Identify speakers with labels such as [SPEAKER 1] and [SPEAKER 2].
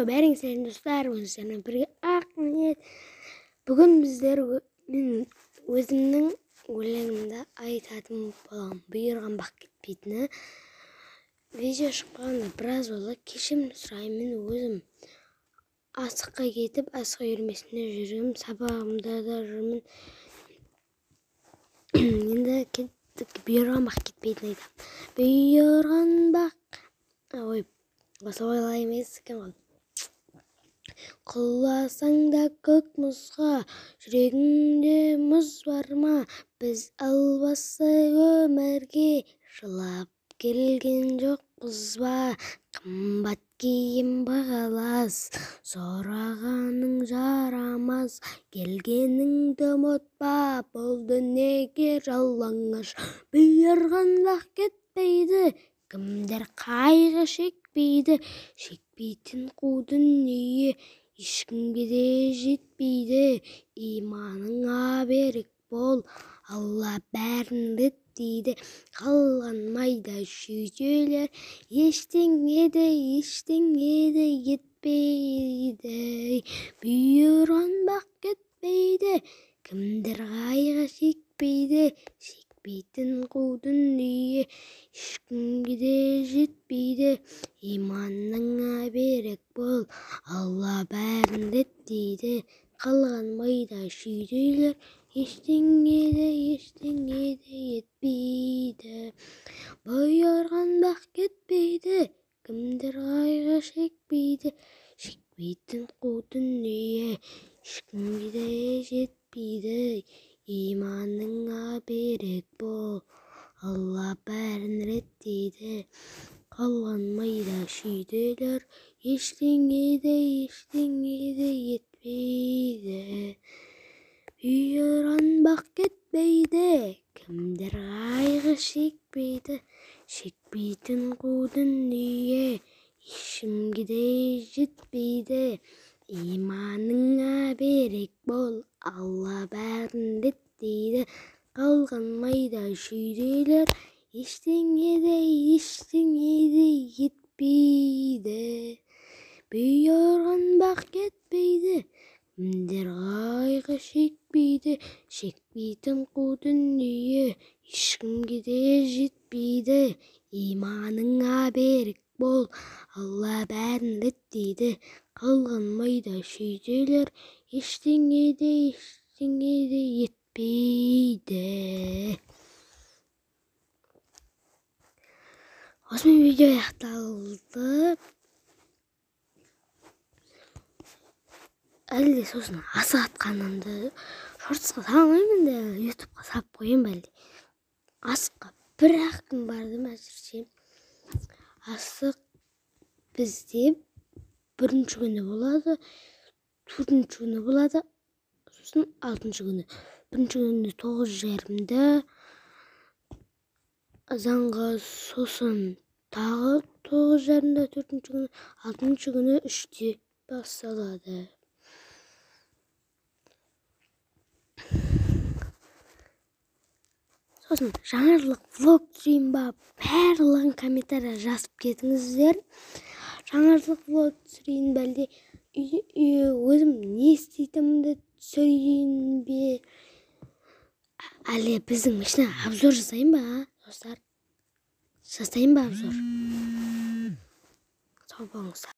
[SPEAKER 1] бәріңіздердің достар, өздерінің бірге Ақниет. Бүгін біздер мен өзімнің өлеңімді айтатын боламын. Бұйырған бақ кетпейтіні. Видео шыққанда біраз болды. Кешірім сұраймын, өзім асыққа кетіп, асыққа үйірмесінде жүргенмін. Сабағымда да жүрмін. Енді кеттік, бұйырған бақ кетпейтін айтамын. Бұйырған бақ. Осы ойлай емес екен ғой. Құласаң да көк мұзға, жүрегіңде мұз бар ма? Біз албасы өмірге жылап келген жоқпыз ба? Қымбат киім бағалас, сұрағаның жарамас. Келгеніңді ұмытпа, бұл дүниеге жалаңаш. Бұйырған бақ кетпейді, кімдер қайғы шекпейді. Шекпейтін қу дүние ешкімге де жетпейді. Иманыңа берік бол, Алла бәрін реттейді. Қалған майда шүйделер ештеңе де етпейді. Бұйырған бақ кетпейді, кімдер қайғы шекпейді. Шекпейтін қу дүние ешкімге де жетпейді. Иманыңа берік бол, Алла бәрін реттейді. Қалған майда шүйделер ештеңе де етпейді. Бұйырған бақ кетпейді, кімдер қайғы шекпейді. Шекпейтін қу дүние ешкімге де жетпейді. Иманыңа берік бол, Алла бәрін реттейді. Қалған майда шүйделер ештеңе де етпейді. Бұйырған бақ кетпейді, кімдер қайғы шекпейді. Шекпейтін қу дүние ешкімге де жетпейді. Иманыңа берік бол, Алла бәрін реттейді. Қалған майда шүйделер ештеңе де етпейді. Бұйырған бақ кетпейді, кімдер қайғы шекпейді. Шекпейтін қу дүние ешкімге де жетпейді. Иманыңа берік бол, Алла бәрін реттейді. Қалған майда шүйделер ештеңе де етпейді. Осымен видео аяқталды. Әлде сосын асық атқанымды шортсқа салмаймын да ютубқа салып қоям бәлде. Асыққа бір-ақ күн барды әзірше. Асық бізде бірінші күні болады, төртінші күні болады, сосын 6-шы күні. Бірінші күні 9:30-да азанға, сосын тағы 9:30-да 4-інші күні, 6-шы күні 3-те басталады. Сосын жаңалық влог түсірейін ба? Барлығын комментария жазып кетіңіздер. Жаңалық влог түсірейін бәлде, өзім не істейтінімді түсірейін бе? Әлде біздің машина обзор жасайын ба, достар? Жасайын ба обзор? Сау болыңыздар.